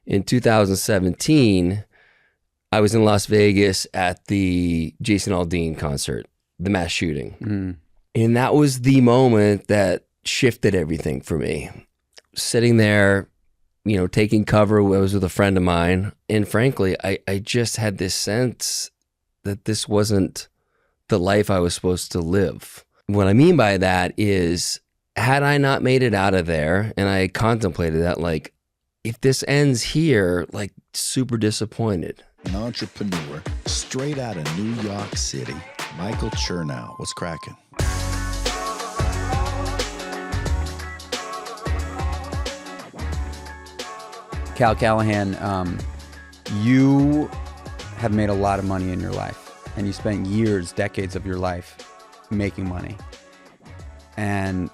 In 2017, I was in Las Vegas at the Jason Aldean concert, the mass shooting. And that was the moment that shifted everything for me. Sitting there, you know, taking cover, I was with a friend of mine. And frankly, I just had this sense that this wasn't the life I was supposed to live. What I mean by that is, had I not made it out of there, and I contemplated that, like, if this ends here, like, super disappointed. An entrepreneur straight out of New York City, Michael Chernow. What's cracking? Cal Callahan, you have made a lot of money in your life, and you spent years, decades of your life making money, and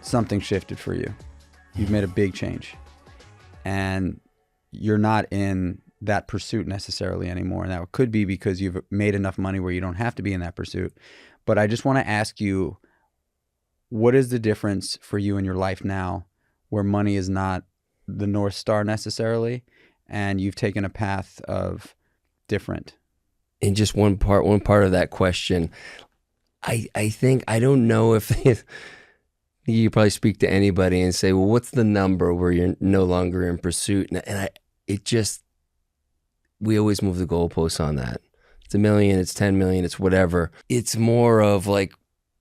something shifted for you. You've made a big change, and you're not in that pursuit necessarily anymore. And that could be because you've made enough money where you don't have to be in that pursuit. But I just want to ask you, what is the difference for you in your life now where money is not the North Star necessarily, and you've taken a path of different? And just one part of that question, I think, I don't know if you probably speak to anybody and say, well, what's the number where you're no longer in pursuit? And we always move the goalposts on that. It's $1 million, it's 10 million, it's whatever. It's more of like,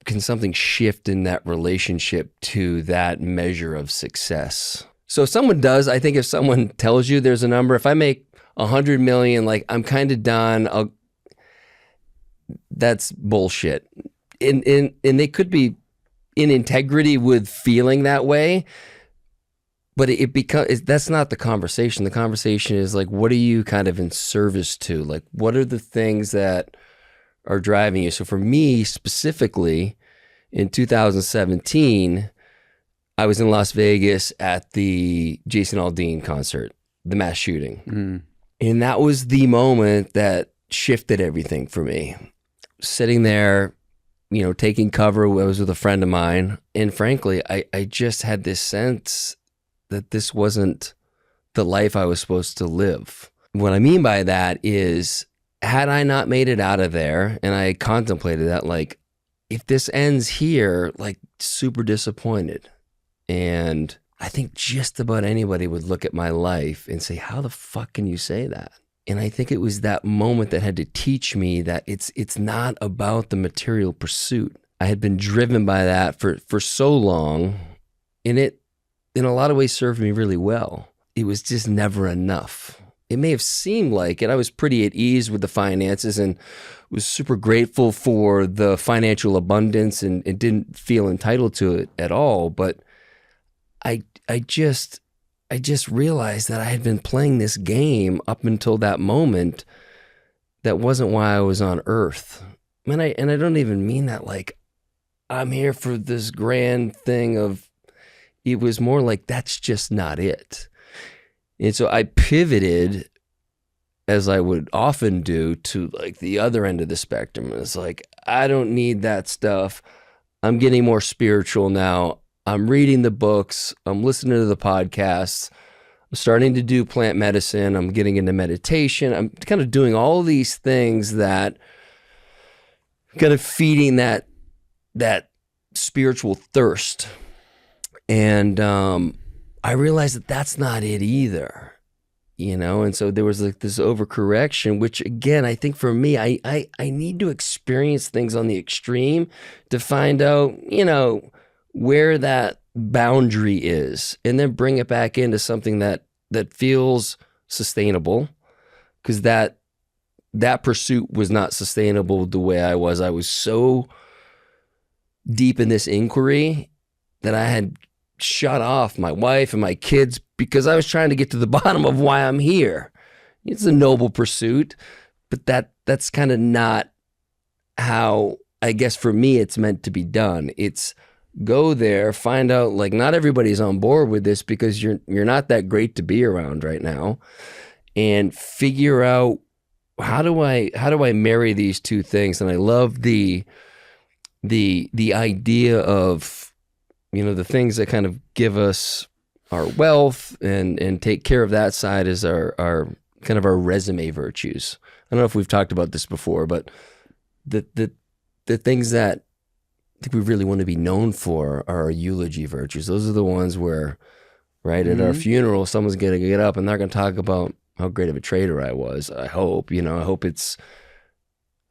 can something shift in that relationship to that measure of success? So if someone does, I think if someone tells you there's a number, if I make 100 million, like, I'm kind of done, that's bullshit. And they could be in integrity with feeling that way, but that's not the conversation. The conversation is like, what are you kind of in service to? Like, what are the things that are driving you? So for me specifically, in 2017, I was in Las Vegas at the Jason Aldean concert, the mass shooting. And that was the moment that shifted everything for me. Sitting there, you know, taking cover, I was with a friend of mine. And frankly, I just had this sense that this wasn't the life I was supposed to live. What I mean by that is, had I not made it out of there, and I contemplated that, like, if this ends here, like, super disappointed. And I think just about anybody would look at my life and say, how the fuck can you say that? And I think it was that moment that had to teach me that it's not about the material pursuit. I had been driven by that for so long, and it, in a lot of ways, served me really well. It was just never enough. It may have seemed like it. I was pretty at ease with the finances and was super grateful for the financial abundance and didn't feel entitled to it at all. But I just realized that I had been playing this game up until that moment that wasn't why I was on earth. And I don't even mean that like I'm here for this grand thing of, it was more like that's just not it. And so I pivoted, as I would often do, to like the other end of the spectrum. It's like, I don't need that stuff. I'm getting more spiritual now. I'm reading the books. I'm listening to the podcasts. I'm starting to do plant medicine. I'm getting into meditation. I'm kind of doing all these things that kind of feeding that spiritual thirst. And I realized that that's not it either, you know? And so there was like this overcorrection, which again, I think for me, I need to experience things on the extreme to find out, you know, where that boundary is, and then bring it back into something that feels sustainable, because that pursuit was not sustainable the way I was. I was so deep in this inquiry that I had shut off my wife and my kids because I was trying to get to the bottom of why I'm here. It's a noble pursuit, but that's kind of not how, I guess for me, it's meant to be done. It's go there, find out, like, not everybody's on board with this because you're not that great to be around right now, and figure out how do I marry these two things. And I love the idea of, you know, the things that kind of give us our wealth and take care of that side as our kind of our resume virtues. I don't know if we've talked about this before, but the things that I think we really want to be known for are our eulogy virtues. Those are the ones where, right, at our funeral, someone's going to get up and they're going to talk about how great of a trader I was. I hope it's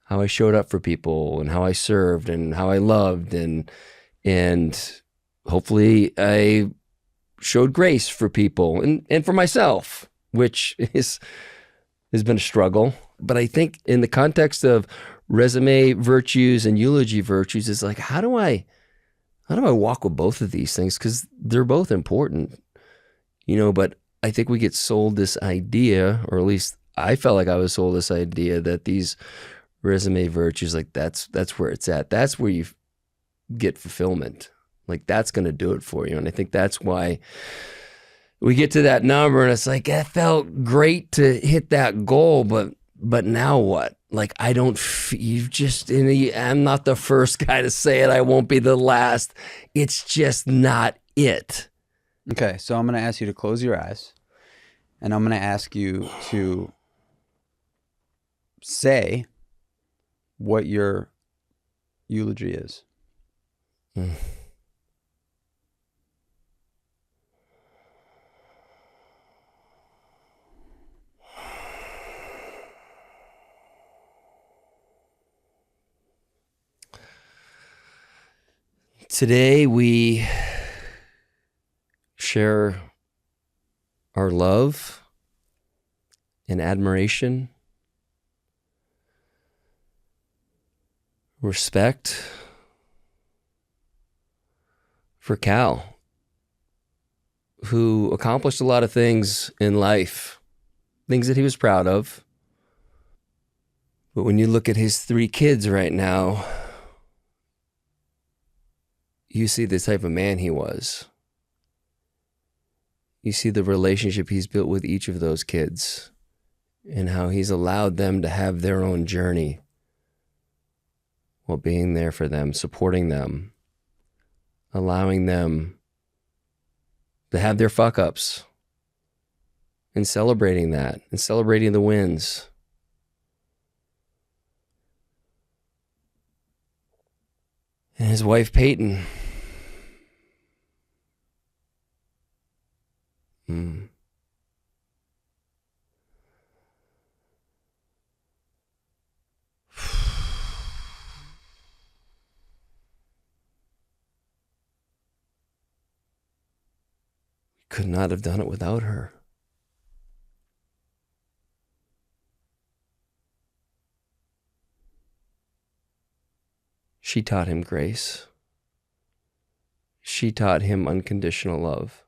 how I showed up for people and how I served and how I loved and hopefully I showed grace for people and for myself, which has been a struggle. But I think in the context of resume virtues and eulogy virtues is like, how do I walk with both of these things? Because they're both important, but I think we get sold this idea, or at least I felt like I was sold this idea that these resume virtues, like that's where it's at. That's where you get fulfillment. Like that's going to do it for you. And I think that's why we get to that number and it's like, it felt great to hit that goal, but now what? Like, I don't, I'm not the first guy to say it. I won't be the last. It's just not it. Okay. So I'm going to ask you to close your eyes and I'm going to ask you to say what your eulogy is. Today we share our love and admiration, respect for Cal, who accomplished a lot of things in life, things that he was proud of. But when you look at his 3 kids right now, you see the type of man he was. You see the relationship he's built with each of those kids and how he's allowed them to have their own journey while being there for them, supporting them, allowing them to have their fuck ups and celebrating that and celebrating the wins. And his wife, Peyton. Could not have done it without her. She taught him grace. She taught him unconditional love.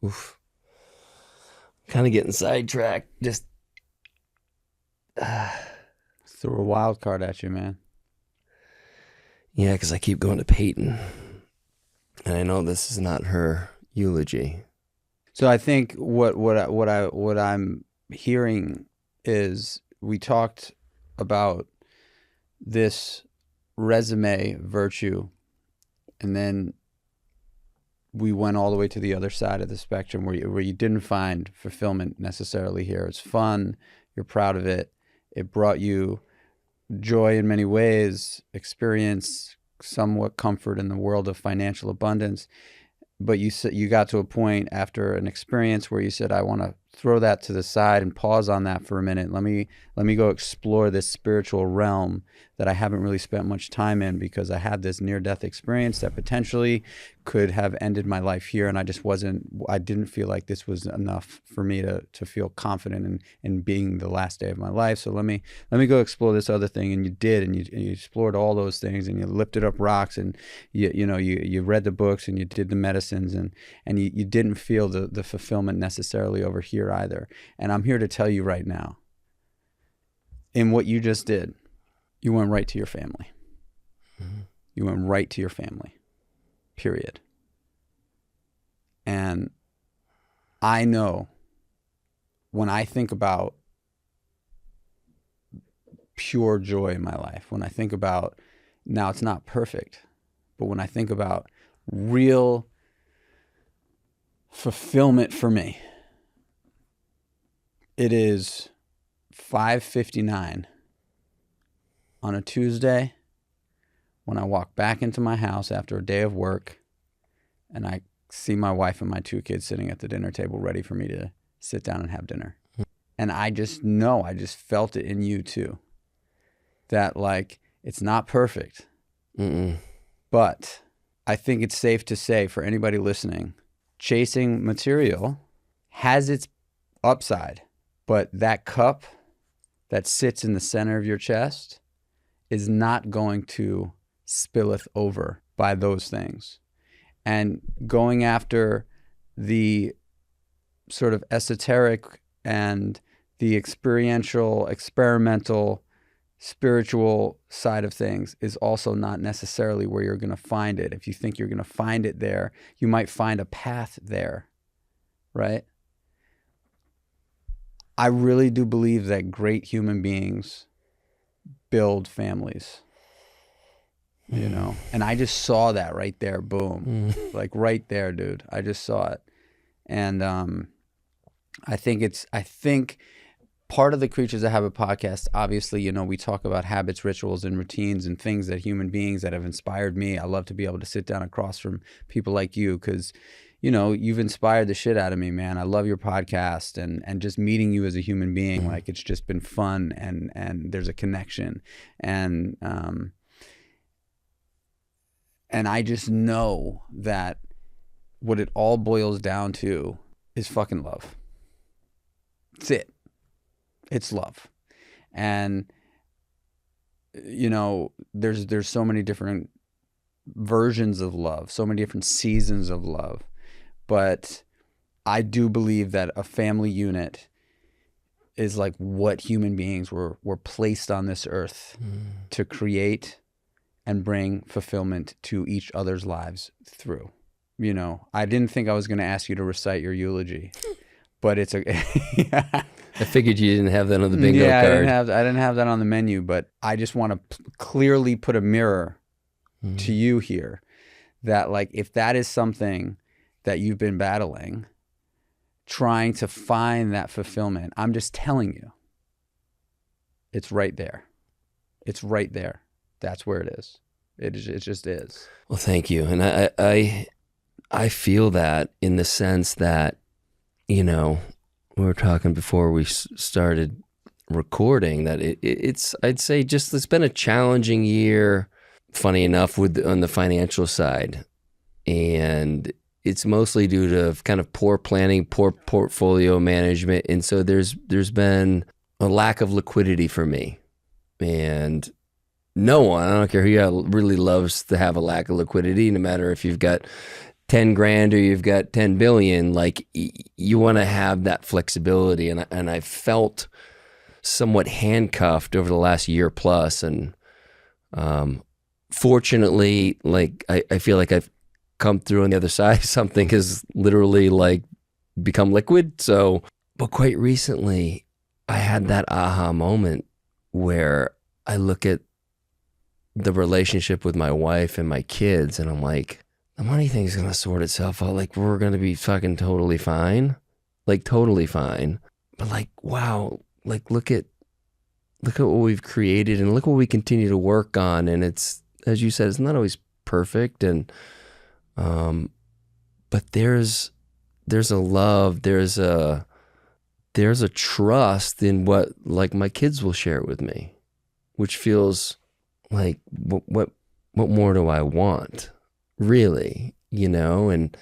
Oof. Kind of getting sidetracked. Just Threw a wild card at you, man. Yeah, because I keep going to Peyton. And I know this is not her eulogy. So I think what I'm hearing is we talked about this resume virtue, and then we went all the way to the other side of the spectrum where you didn't find fulfillment necessarily here. It's fun, you're proud of it, it brought you joy in many ways, experience, somewhat comfort in the world of financial abundance. But you got to a point after an experience where you said, I want to throw that to the side and pause on that for a minute. Let me go explore this spiritual realm that I haven't really spent much time in, because I had this near-death experience that potentially could have ended my life here, and I didn't feel like this was enough for me to feel confident in being the last day of my life. So let me go explore this other thing. And you did, and you explored all those things, and you lifted up rocks, and you read the books, and you did the medicines, and you didn't feel the fulfillment necessarily over here either. And I'm here to tell you right now, in what you just did, you went right to your family. Mm-hmm. You went right to your family, period. And I know when I think about pure joy in my life, when I think about, now it's not perfect, but when I think about real fulfillment for me, it is 5:59 on a Tuesday when I walk back into my house after a day of work and I see my wife and my 2 kids sitting at the dinner table ready for me to sit down and have dinner. And I just know, I just felt it in you too, that like, it's not perfect. But I think it's safe to say for anybody listening, chasing material has its upside, but that cup that sits in the center of your chest is not going to spilleth over by those things. And going after the sort of esoteric and the experiential, experimental, spiritual side of things is also not necessarily where you're going to find it. If you think you're going to find it there, you might find a path there, right? I really do believe that great human beings build families, you know? And I just saw that right there, boom. Like right there, dude. I just saw it. And I think part of the Creatures of Habit podcast, obviously, you know, we talk about habits, rituals, and routines and things that human beings that have inspired me. I love to be able to sit down across from people like you because, you know, you've inspired the shit out of me, man. I love your podcast and just meeting you as a human being. Like, it's just been fun and there's a connection. And I just know that what it all boils down to is fucking love. That's it. It's love. And, you know, there's so many different versions of love, so many different seasons of love. But I do believe that a family unit is like what human beings were placed on this earth to create and bring fulfillment to each other's lives through. You know, I didn't think I was going to ask you to recite your eulogy, but it's a... I figured you didn't have that on the bingo card. I didn't have that on the menu, but I just want to clearly put a mirror to you here that, like, if that is something that you've been battling, trying to find that fulfillment, I'm just telling you, it's right there. It's right there. That's where it is. It just is. Well, thank you. And I feel that in the sense that, you know, we were talking before we started recording that it's I'd say just it's been a challenging year, funny enough, on the financial side. And it's mostly due to kind of poor planning, poor portfolio management. And so there's been a lack of liquidity for me. And no one, I don't care who you are, really loves to have a lack of liquidity, no matter if you've got 10 grand or you've got 10 billion, like you want to have that flexibility. And I felt somewhat handcuffed over the last year plus. And fortunately, like I feel like I've come through on the other side. Something has literally like become liquid. So, but quite recently I had that aha moment where I look at the relationship with my wife and my kids and I'm like, the money thing's going to sort itself out. Like, we're going to be fucking totally fine. Like, totally fine. But like, wow, like look at what we've created and look what we continue to work on. And it's, as you said, it's not always perfect. And, but there's a love, there's a trust in what, like, my kids will share with me, which feels like, what more do I want? Really, you know, and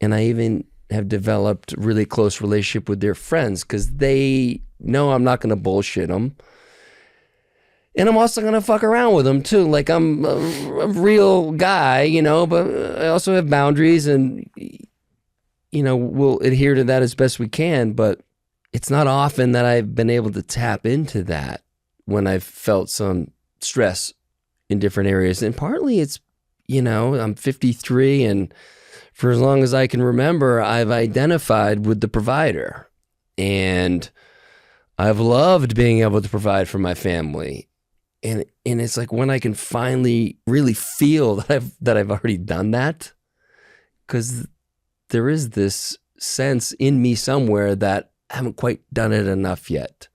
I even have developed a really close relationship with their friends because they know I'm not going to bullshit them. And I'm also going to fuck around with them too. Like, I'm a real guy, you know, but I also have boundaries and, you know, we'll adhere to that as best we can. But it's not often that I've been able to tap into that when I've felt some stress in different areas. And partly it's, you know, I'm 53 and for as long as I can remember, I've identified with the provider. And I've loved being able to provide for my family. And it's like when I can finally really feel that I've already done that, because there is this sense in me somewhere that I haven't quite done it enough yet.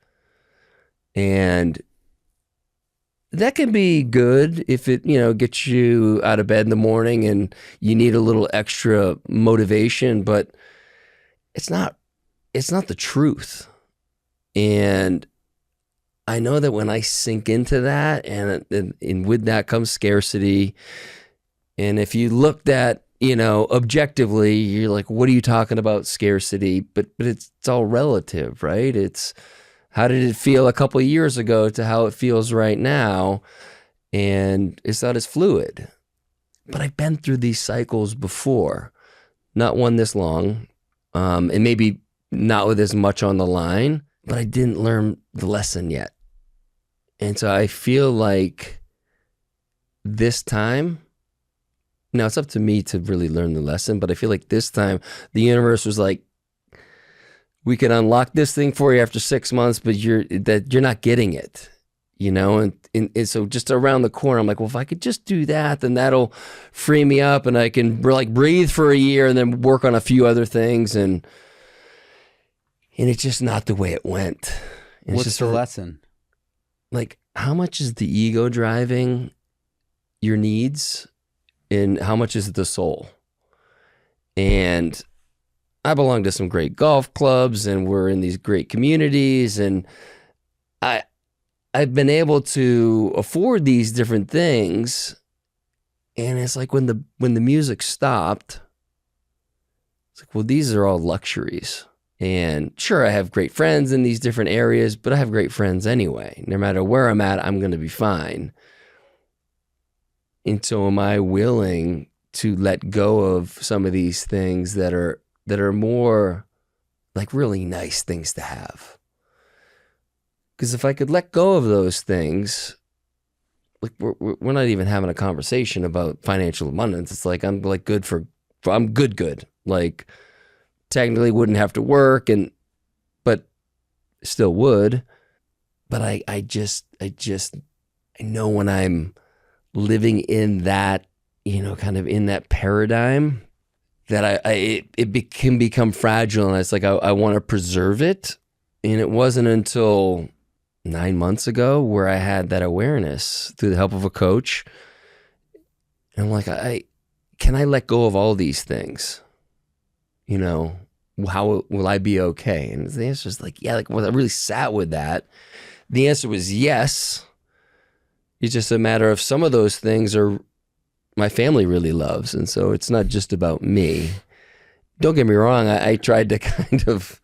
And that can be good if it, gets you out of bed in the morning and you need a little extra motivation, but it's not the truth. And I know that when I sink into that, and with that comes scarcity. And if you looked at, objectively, you're like, what are you talking about scarcity? But it's all relative, right? It's how did it feel a couple of years ago to how it feels right now? And it's not as fluid. But I've been through these cycles before, not one this long, and maybe not with as much on the line, but I didn't learn the lesson yet. And so I feel like this time, now it's up to me to really learn the lesson, but I feel like this time the universe was like, we can unlock this thing for you after 6 months, but you're not getting it, and so just around the corner, I'm like, well, if I could just do that, then that'll free me up and I can like breathe for a year and then work on a few other things. And it's just not the way it went. What's just the lesson? Like, how much is the ego driving your needs and how much is the soul? And I belong to some great golf clubs and we're in these great communities, and I've been able to afford these different things. And it's like when the music stopped, it's like, well, these are all luxuries. And sure, I have great friends in these different areas, but I have great friends anyway. No matter where I'm at, I'm going to be fine. And so am I willing to let go of some of these things that are more like really nice things to have? Because if I could let go of those things, like we're not even having a conversation about financial abundance. It's like I'm like I'm good. Like technically wouldn't have to work, but still would. But I know when I'm living in that, kind of in that paradigm, that it can become fragile, and it's like I want to preserve it. And it wasn't until 9 months ago where I had that awareness through the help of a coach. And I'm like, can I let go of all these things? How will I be okay? And the answer is like, yeah, like when I really sat with that, the answer was yes. It's just a matter of some of those things are my family really loves. And so it's not just about me. Don't get me wrong. I tried to kind of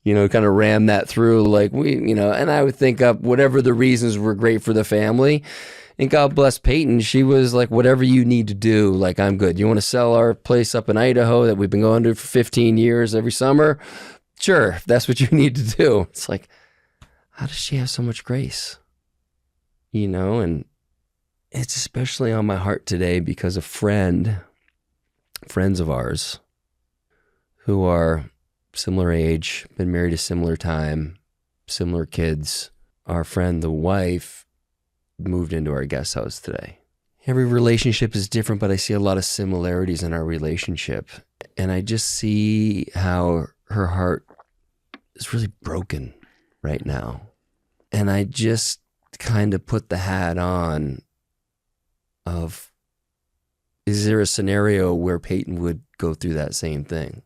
ram that through, like and I would think up whatever the reasons were great for the family. And God bless Peyton. She was like, whatever you need to do, like, I'm good. You want to sell our place up in Idaho that we've been going to for 15 years every summer? Sure, if that's what you need to do. It's like, how does she have so much grace? And it's especially on my heart today because friends of ours who are similar age, been married a similar time, similar kids. Our friend, the wife, moved into our guest house today. Every relationship is different, but I see a lot of similarities in our relationship. And I just see how her heart is really broken right now. And I just kind of put the hat on of, is there a scenario where Peyton would go through that same thing?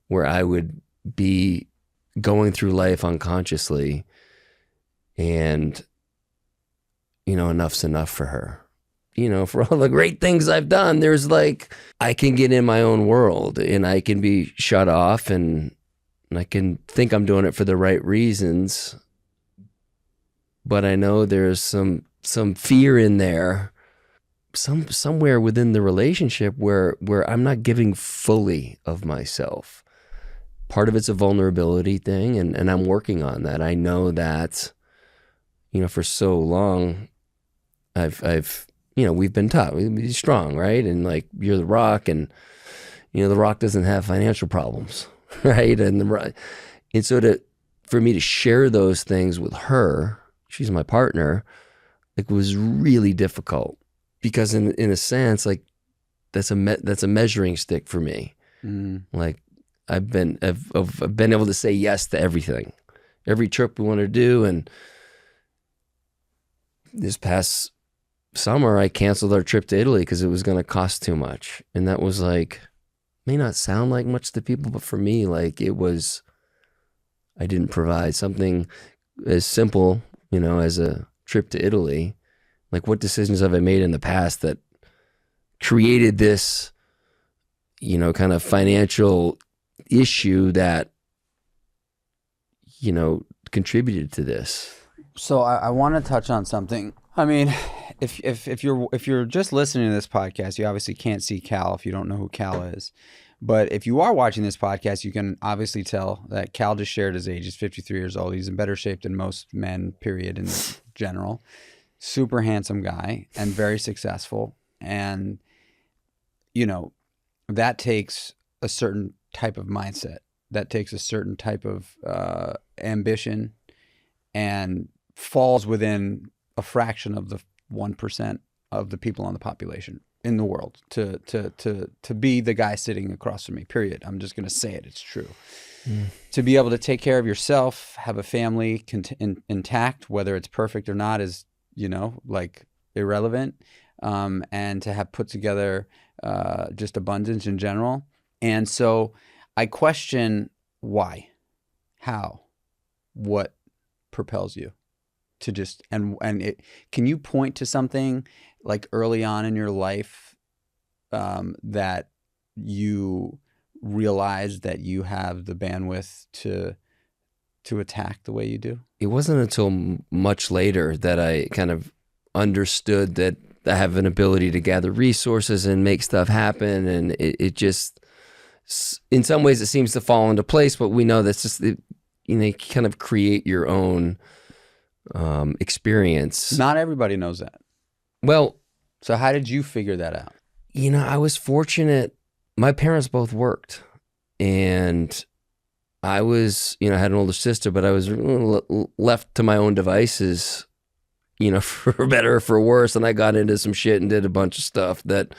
Where I would be going through life unconsciously and, enough's enough for her. For all the great things I've done, there's like, I can get in my own world and I can be shut off and I can think I'm doing it for the right reasons. But I know there's some fear in there, somewhere within the relationship where I'm not giving fully of myself. Part of it's a vulnerability thing, and I'm working on that. I know that, for so long, I've we've been taught, be strong, right? And like, you're the rock, and, The Rock doesn't have financial problems, right? And so for me to share those things with her, she's my partner, like, was really difficult, because in a sense, like, that's a measuring stick for me. Like, I've been able to say yes to everything, every trip we want to do. And this past summer, I canceled our trip to Italy because it was going to cost too much. And that was like, may not sound like much to people, but for me, like, I didn't provide something as simple, as a trip to Italy. Like, what decisions have I made in the past that created this, kind of financial issue that, contributed to this? So I want to touch on something. I mean, if you're just listening to this podcast, you obviously can't see Cal if you don't know who Cal is. But if you are watching this podcast, you can obviously tell that Cal just shared his age. He's 53 years old. He's in better shape than most men, period, in general. Super handsome guy and very successful. And, that takes a certain type of mindset. That takes a certain type of ambition, and falls within a fraction of the 1% of the people on the population in the world to be the guy sitting across from me, period. I'm just going to say it. It's true. To be able to take care of yourself, have a family intact, whether it's perfect or not is, like, irrelevant. And to have put together just abundance in general. And so I question why, how, what propels you to just, can you point to something like early on in your life that you realized that you have the bandwidth to attack the way you do? It wasn't until much later that I kind of understood that I have an ability to gather resources and make stuff happen. And it just, in some ways it seems to fall into place, but we know that's just, you kind of create your own experience. Not everybody knows that. Well, so how did you figure that out? I was fortunate. My parents both worked, and I was, I had an older sister, but I was left to my own devices, for better or for worse. And I got into some shit and did a bunch of stuff that,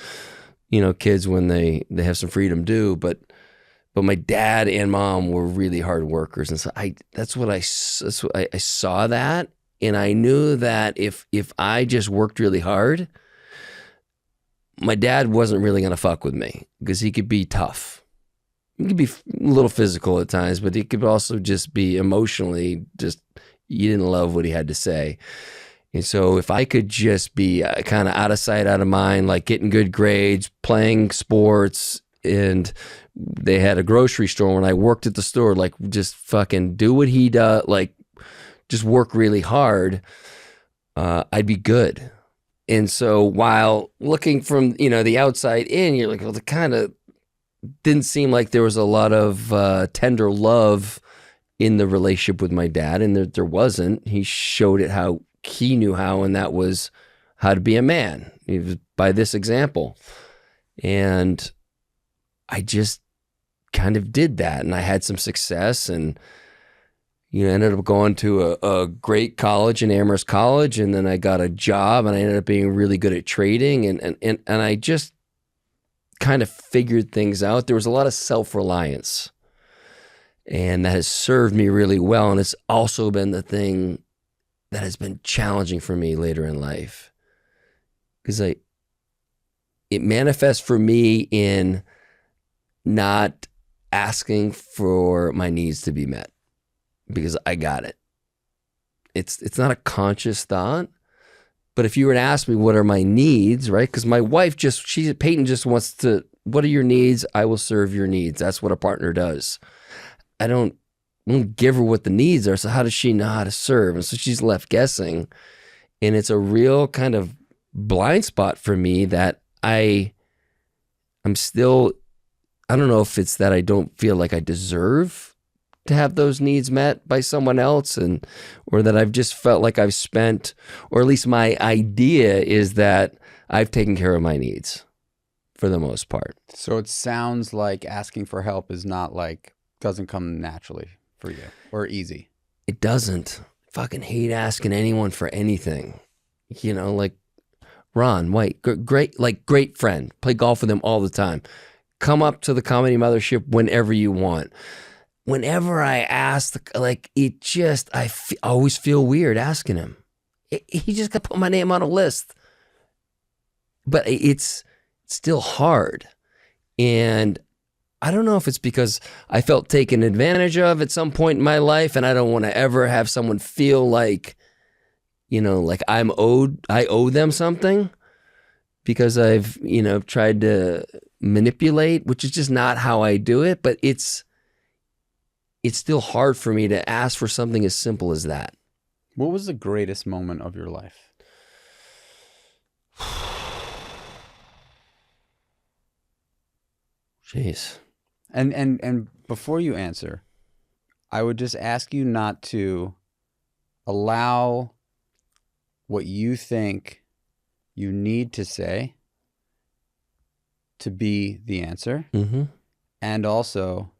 kids, when they have some freedom, do. But my dad and mom were really hard workers. And so I saw that. And I knew that if I just worked really hard, my dad wasn't really going to fuck with me, because he could be tough. He could be a little physical at times, but he could also just be emotionally, just, you didn't love what he had to say. And so if I could just be kind of out of sight, out of mind, like getting good grades, playing sports, and they had a grocery store when I worked at the store, like, just fucking do what he does, like, just work really hard, I'd be good. And so while looking from, the outside in, you're like, well, it kind of didn't seem like there was a lot of tender love in the relationship with my dad. And there wasn't. He showed it how he knew how, and that was how to be a man. It was by this example. And I just kind of did that, and I had some success, and ended up going to a great college in Amherst College, and then I got a job, and I ended up being really good at trading, and I just kind of figured things out. There was a lot of self-reliance, and that has served me really well, and it's also been the thing that has been challenging for me later in life, because it manifests for me in not asking for my needs to be met, because I got it. It's not a conscious thought, but if you were to ask me what are my needs, right? Because my wife Peyton just wants to, what are your needs? I will serve your needs. That's what a partner does. I don't give her what the needs are, so how does she know how to serve? And so she's left guessing, and it's a real kind of blind spot for me that I'm still, I don't know if it's that I don't feel like I deserve to have those needs met by someone else, or that I've just felt like I've spent, or at least my idea is that I've taken care of my needs. for the most part. So it sounds like asking for help is not like, doesn't come naturally for you or easy. It doesn't. Fucking hate asking anyone for anything. You know, like Ron White, great friend. Play golf with him all the time. Come up to the Comedy Mothership whenever you want. Whenever I ask, like, I always feel weird asking him. He just got to put my name on a list. But it's still hard. And I don't know if it's because I felt taken advantage of at some point in my life, and I don't want to ever have someone feel like, you know, like I owe them something because I've, you know, tried to manipulate, which is just not how I do it. But it's still hard for me to ask for something as simple as that. What was the greatest moment of your life? Jeez. And before you answer, I would just ask you not to allow what you think you need to say to be the answer, Mm-hmm. and also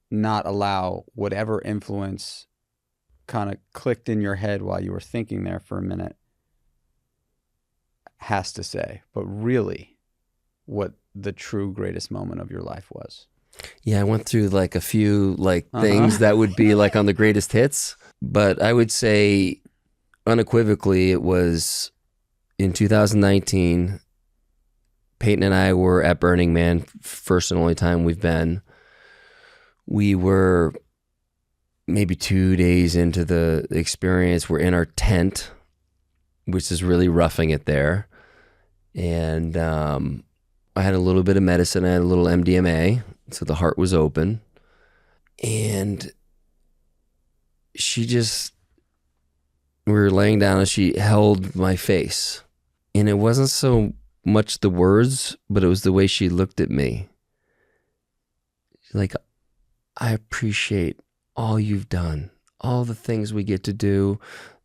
not allow whatever influence kind of clicked in your head while you were thinking there for a minute has to say, but really what the true greatest moment of your life was. Yeah, I went through like a few things that would be like on the greatest hits, but I would say unequivocally it was in 2019. Peyton and I were at Burning Man, first and only time we've been. We were maybe 2 days into the experience. We're in our tent, which is really roughing it there. And I had a little bit of medicine. I had a little MDMA, so the heart was open. And we were laying down and she held my face. And it wasn't so much the words, but it was the way she looked at me. She's like, I appreciate all you've done, all the things we get to do,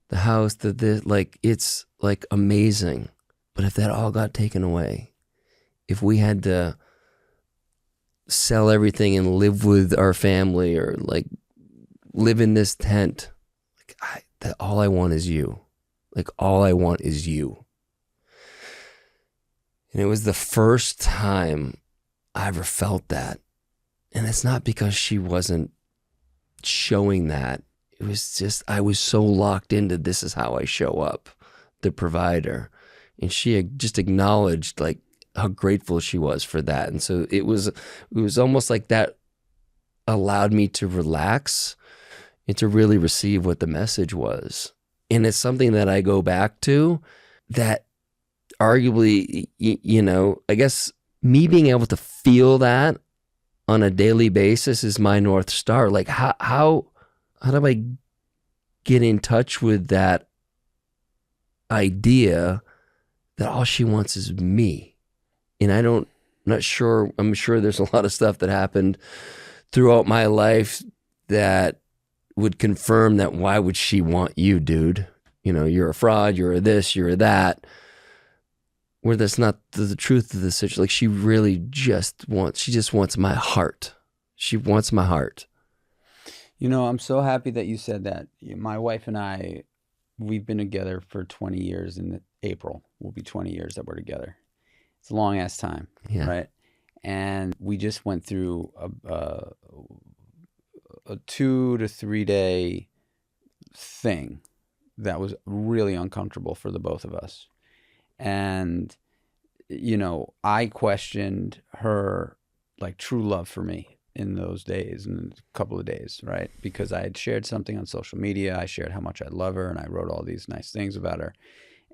the house, it's like amazing. But if that all got taken away, if we had to sell everything and live with our family or like live in this tent, all I want is you. Like all I want is you. And it was the first time I ever felt that. And it's not because she wasn't showing that. It was just, I was so locked into this is how I show up, the provider. And she just acknowledged like how grateful she was for that. And so it was almost like that allowed me to relax and to really receive what the message was. And it's something that I go back to that arguably, you know, I guess me being able to feel that on a daily basis is my North Star. Like how do I get in touch with that idea that all she wants is me? And I'm sure there's a lot of stuff that happened throughout my life that would confirm that. Why would she want you, dude? You know, you're a fraud, you're a this, you're a that. Where that's not the truth of the situation. Like she really just wants my heart. She wants my heart. You know, I'm so happy that you said that. My wife and I, we've been together for 20 years. In April will be 20 years that we're together. It's a long ass time, Yeah. right? And we just went through a 2 to 3 day thing that was really uncomfortable for the both of us. And, you know, I questioned her like true love for me in those days, in a couple of days, right? Because I had shared something on social media. I shared how much I love her and I wrote all these nice things about her.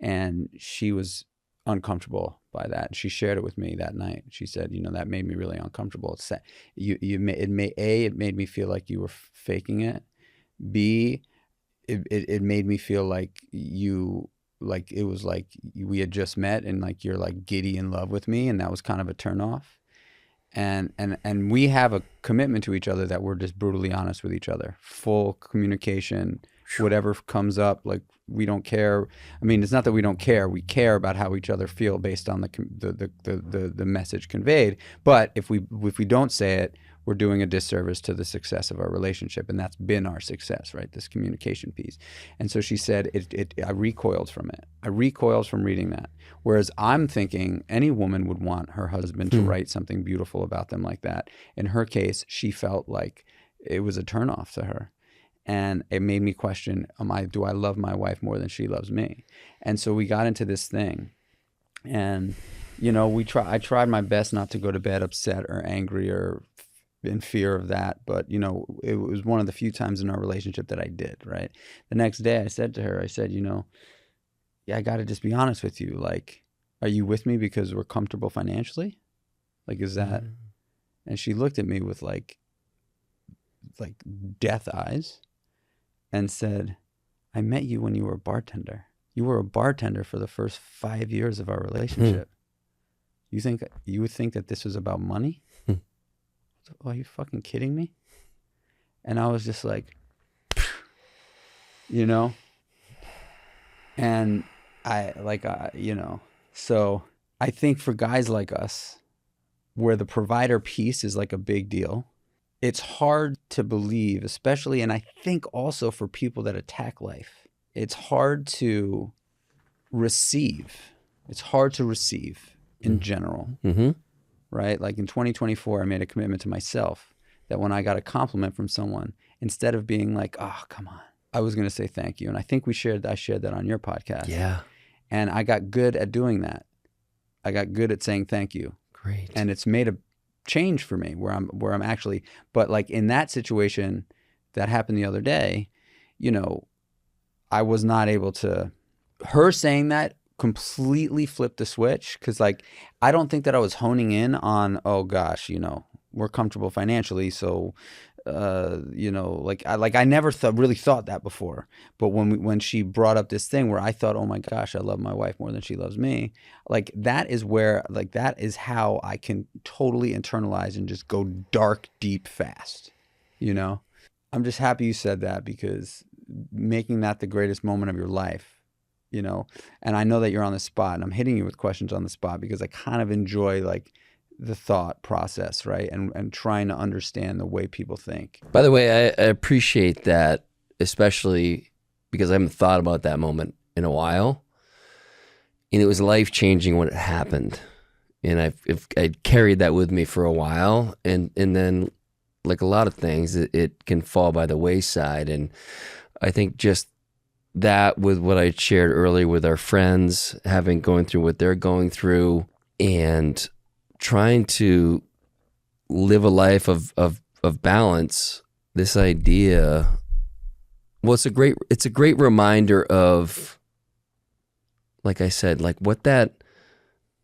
And she was uncomfortable by that. She shared it with me that night. She said, you know, that made me really uncomfortable. It made me feel like you were faking it. B, it made me feel like it was like we had just met and like you're like giddy in love with me, and that was kind of a turnoff. And we have a commitment to each other that we're just brutally honest with each other, full communication, whatever comes up, like we don't care. I mean, it's not that we don't care. We care about how each other feel based on the message conveyed. But if we don't say it, we're doing a disservice to the success of our relationship. And that's been our success, right? This communication piece. And so she said, I recoiled from it. I recoiled from reading that. Whereas I'm thinking any woman would want her husband to write something beautiful about them like that. In her case, she felt like it was a turnoff to her. And it made me question, do I love my wife more than she loves me? And so we got into this thing. And, you know, I tried my best not to go to bed upset or angry or in fear of that. But, you know, it was one of the few times in our relationship that I did, right? The next day I said to her, you know, yeah, I got to just be honest with you. Like, are you with me because we're comfortable financially? Like, is that? And she looked at me with like death eyes and said, I met you when you were a bartender. You were a bartender for the first 5 years of our relationship. You would think that this was about money? Are you fucking kidding me? And I was just like, you know, and you know, so I think for guys like us, where the provider piece is like a big deal, it's hard to believe, especially, and I think also for people that attack life, it's hard to receive. It's hard to receive in general. Right? Like in 2024, I made a commitment to myself that when I got a compliment from someone, instead of being like, oh, come on, I was going to say thank you. And I think I shared that on your podcast. Yeah. And I got good at doing that. I got good at saying thank you. Great. And it's made a change for me where I'm actually, but like in that situation that happened the other day, you know, I was not able to, her saying that completely flipped the switch, because like I don't think that I was honing in on, oh gosh, you know, we're comfortable financially, so you know, like I never really thought that before. But when she brought up this thing where I thought, oh my gosh, I love my wife more than she loves me, like that is where, like that is how I can totally internalize and just go dark deep fast, you know. I'm just happy you said that, because making that the greatest moment of your life, you know, and I know that you're on the spot and I'm hitting you with questions on the spot because I kind of enjoy like the thought process, right? And trying to understand the way people think. By the way, I appreciate that, especially because I haven't thought about that moment in a while. And it was life-changing when it happened. And I'd carried that with me for a while. And then, like a lot of things, it can fall by the wayside. And I think just that with what I shared earlier with our friends, going through what they're going through, and trying to live a life of balance, this idea, well, it's a great reminder of, like I said, like what that,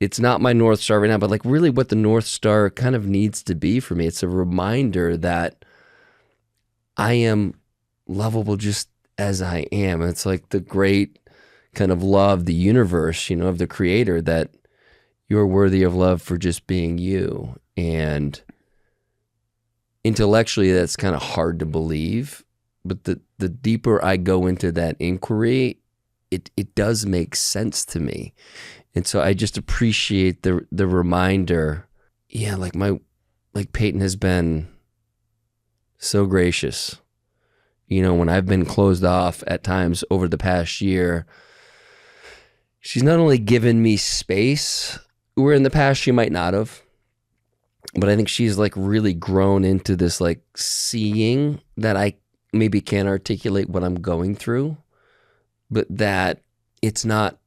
it's not my North Star right now, but like really what the North Star kind of needs to be for me. It's a reminder that I am lovable just as I am. And it's like the great kind of law of the universe, you know, of the creator, that you're worthy of love for just being you. And intellectually, that's kind of hard to believe. But the deeper I go into that inquiry, it does make sense to me. And so I just appreciate the reminder. Yeah, like Peyton has been so gracious. You know, when I've been closed off at times over the past year, she's not only given me space where in the past she might not have, but I think she's like really grown into this like seeing that I maybe can't articulate what I'm going through, but that it's not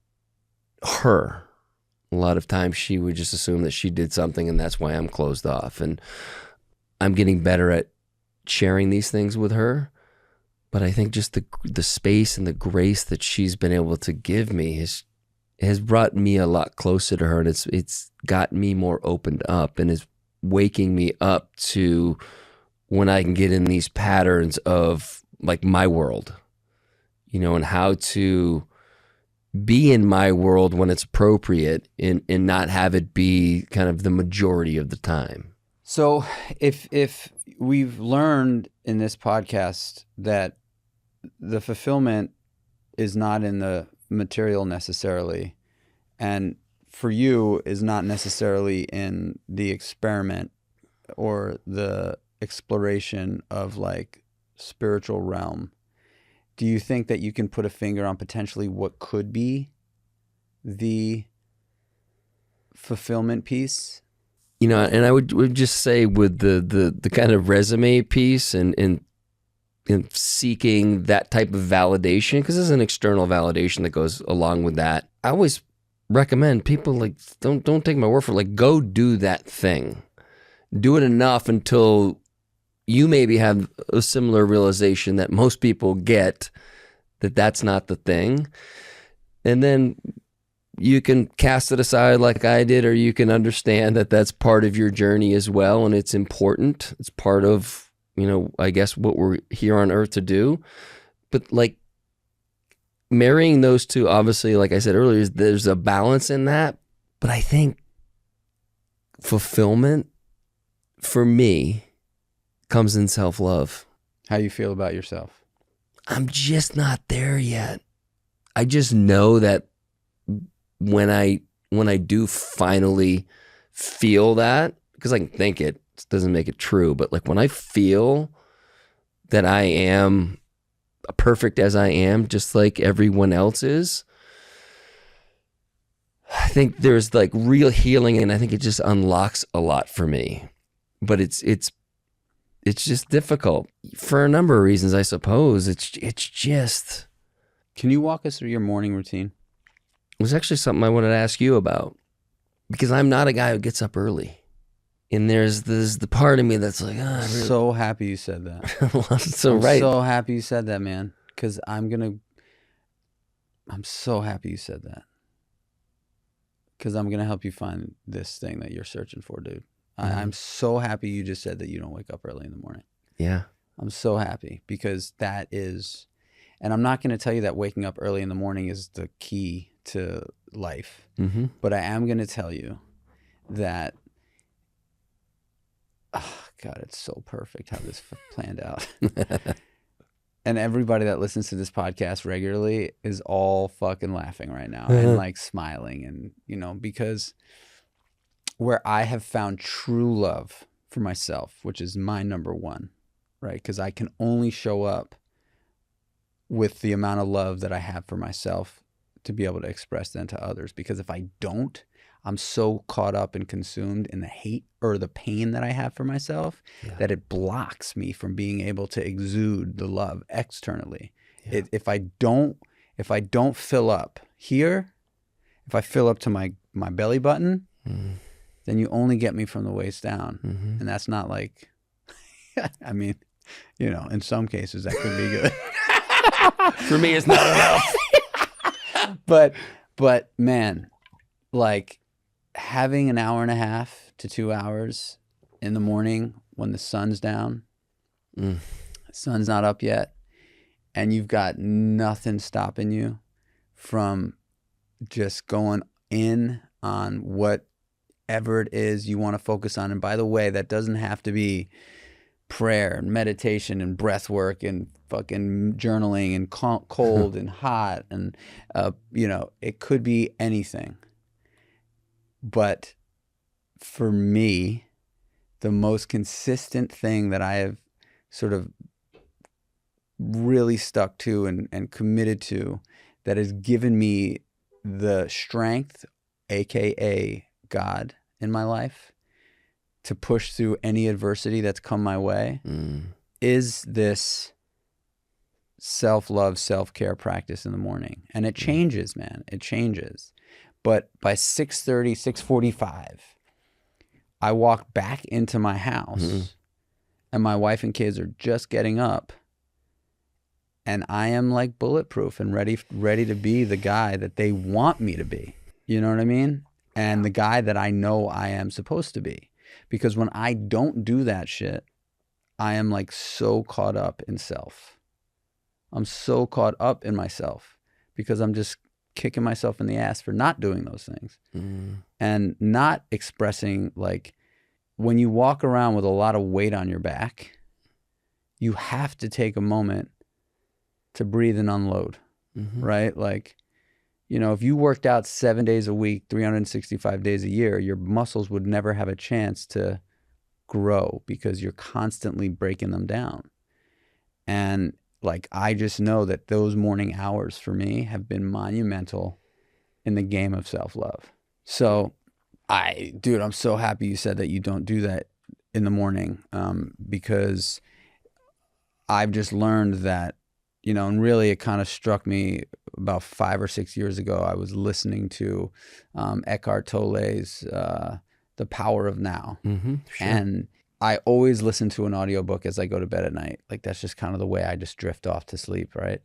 her. A lot of times she would just assume that she did something and that's why I'm closed off. And I'm getting better at sharing these things with her. But I think just the space and the grace that she's been able to give me has brought me a lot closer to her, and it's got me more opened up and is waking me up to when I can get in these patterns of like my world, you know, and how to be in my world when it's appropriate and not have it be kind of the majority of the time. So if we've learned in this podcast that the fulfillment is not in the material necessarily, and for you is not necessarily in the experiment or the exploration of like spiritual realm, do you think that you can put a finger on potentially what could be the fulfillment piece? You know, and I would just say with the kind of resume piece and seeking that type of validation, because there's an external validation that goes along with that. I always recommend people like don't take my word for it. Like, go do that thing. Do it enough until you maybe have a similar realization that most people get, that that's not the thing. And then you can cast it aside like I did, or you can understand that that's part of your journey as well, and it's important. It's part of, you know, I guess what we're here on earth to do. But like marrying those two, obviously, like I said earlier, there's a balance in that. But I think fulfillment for me comes in self-love. How you feel about yourself? I'm just not there yet. I just know that when I do finally feel that, because I can think it doesn't make it true, but like when I feel that I am perfect as I am, just like everyone else is, I think there's like real healing, and I think it just unlocks a lot for me. But it's just difficult for a number of reasons, I suppose. It's just. Can you walk us through your morning routine? It was actually something I wanted to ask you about, because I'm not a guy who gets up early. And there's the part of me that's like, oh, really... So happy you said that. I'm so happy you said that, man. Because I'm so happy you said that. Because I'm going to help you find this thing that you're searching for, dude. Mm-hmm. I'm so happy you just said that you don't wake up early in the morning. Yeah. I'm so happy, because that is, and I'm not going to tell you that waking up early in the morning is the key to life. Mm-hmm. But I am going to tell you that, oh God, it's so perfect how this planned out. And everybody that listens to this podcast regularly is all fucking laughing right now and like smiling, and, you know, because where I have found true love for myself, which is my number one, right? Because I can only show up with the amount of love that I have for myself to be able to express that to others. Because if I don't, I'm so caught up and consumed in the hate or the pain that I have for myself that it blocks me from being able to exude the love externally. Yeah. If I don't fill up here, if I fill up to my belly button, then you only get me from the waist down. Mm-hmm. And that's not like, I mean, you know, in some cases that could be good. For me, it's not enough. But man, like having an hour and a half to 2 hours in the morning when the sun's down, the sun's not up yet, and you've got nothing stopping you from just going in on whatever it is you want to focus on. And by the way, that doesn't have to be prayer and meditation and breath work and fucking journaling and cold and hot and you know, it could be anything. But for me, the most consistent thing that I have sort of really stuck to and committed to, that has given me the strength, aka God, in my life to push through any adversity that's come my way, is this self-love, self-care practice in the morning. And it changes, man. It changes. But by 6:30, 6:45, I walk back into my house and my wife and kids are just getting up, and I am like bulletproof and ready to be the guy that they want me to be. You know what I mean? And the guy that I know I am supposed to be. Because when I don't do that shit, I am like so caught up in self. I'm so caught up in myself because I'm just kicking myself in the ass for not doing those things and not expressing like when you walk around with a lot of weight on your back, you have to take a moment to breathe and unload, right? Like, you know, if you worked out 7 days a week, 365 days a year, your muscles would never have a chance to grow because you're constantly breaking them down. And like, I just know that those morning hours for me have been monumental in the game of self-love. So dude, I'm so happy you said that you don't do that in the morning, because I've just learned that, you know, and really it kind of struck me about 5 or 6 years ago. I was listening to Eckhart Tolle's The Power of Now. Sure. And I always listen to an audiobook as I go to bed at night. Like, that's just kind of the way I just drift off to sleep, right?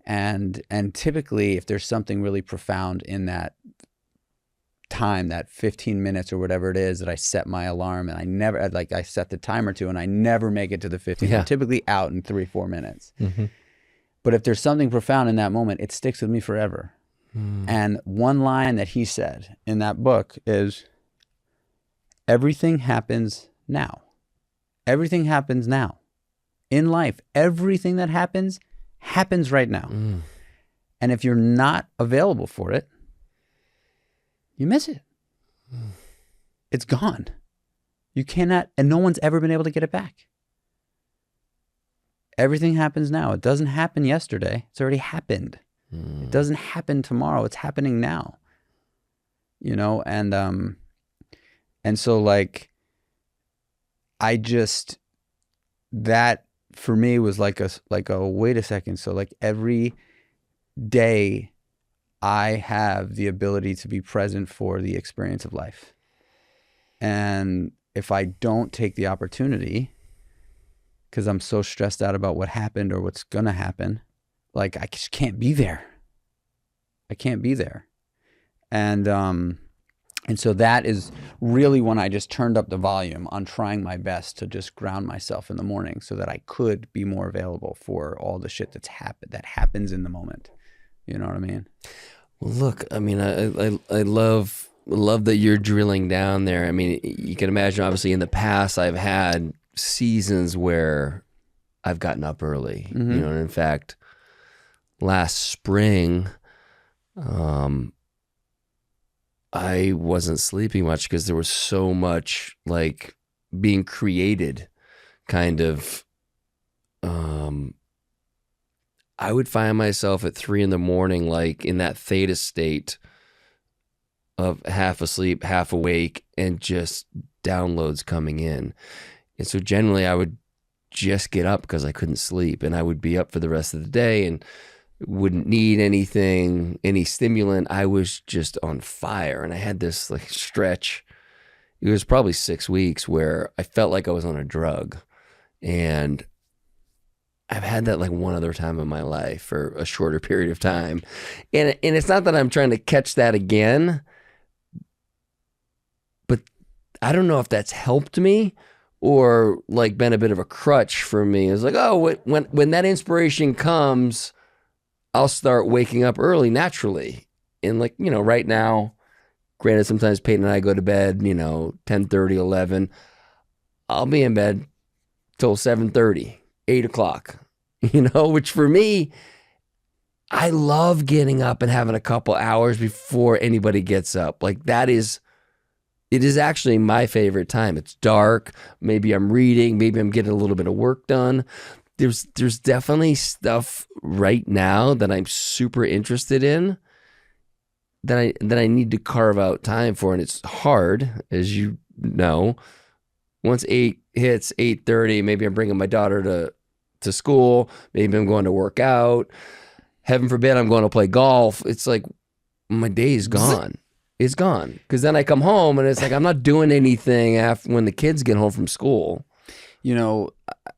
And typically, if there's something really profound in that time, that 15 minutes or whatever it is that I set my alarm, and I set the timer to, and I never make it to the 15. I'm typically out in 3-4 minutes. But if there's something profound in that moment, it sticks with me forever. And one line that he said in that book is, everything happens now. Everything happens now. In life, everything that happens right now. And if you're not available for it, you miss it. It's gone. You cannot, and no one's ever been able to get it back. Everything happens now. It doesn't happen yesterday. It's already happened. It doesn't happen tomorrow. It's happening now. You know, and so like, that for me was like a wait a second. So like, every day I have the ability to be present for the experience of life. And if I don't take the opportunity, because I'm so stressed out about what happened or what's going to happen, like, I just can't be there. I can't be there. And so that is really when I just turned up the volume on trying my best to just ground myself in the morning so that I could be more available for all the shit that happens in the moment. You know what I mean? Well, look, I mean, I love that you're drilling down there. I mean, you can imagine, obviously, in the past, I've had seasons where I've gotten up early. You know, and in fact, last spring, I wasn't sleeping much because there was so much like being created, kind of. I would find myself at 3 a.m, like in that theta state of half asleep, half awake, and just downloads coming in. And so generally I would just get up because I couldn't sleep, and I would be up for the rest of the day and wouldn't need anything, any stimulant. I was just on fire. And I had this like stretch. It was probably 6 weeks where I felt like I was on a drug. And I've had that like one other time in my life for a shorter period of time. And it's not that I'm trying to catch that again, but I don't know if that's helped me or like been a bit of a crutch for me. It's like, oh, when that inspiration comes, I'll start waking up early naturally. And like, you know, right now, granted, sometimes Peyton and I go to bed, you know, 10:30, 11. I'll be in bed till 7:30, 8 o'clock, you know, which for me, I love getting up and having a couple hours before anybody gets up. Like it is actually my favorite time. It's dark. Maybe I'm reading. Maybe I'm getting a little bit of work done. There's definitely stuff right now that I'm super interested in that I need to carve out time for, and it's hard, as you know. Once 8 hits, 8:30, maybe I'm bringing my daughter to school. Maybe I'm going to work out. Heaven forbid I'm going to play golf. It's like my day is gone. It's gone, because then I come home and it's like I'm not doing anything after when the kids get home from school. You know,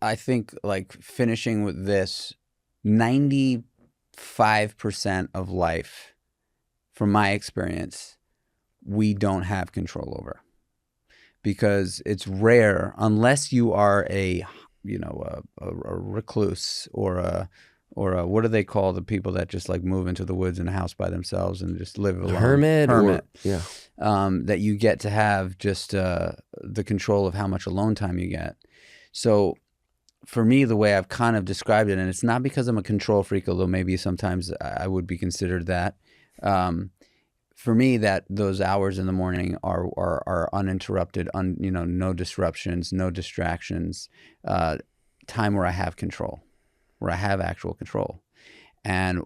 I think like finishing with this, 95% of life, from my experience, we don't have control over, because it's rare, unless you are a recluse or a or what do they call the people that just like move into the woods in a house by themselves and just live alone? Hermit. Yeah. That you get to have just the control of how much alone time you get. So for me, the way I've kind of described it, and it's not because I'm a control freak, although maybe sometimes I would be considered that. For me, that those hours in the morning are uninterrupted, no disruptions, no distractions, time where I have control, where I have actual control. And,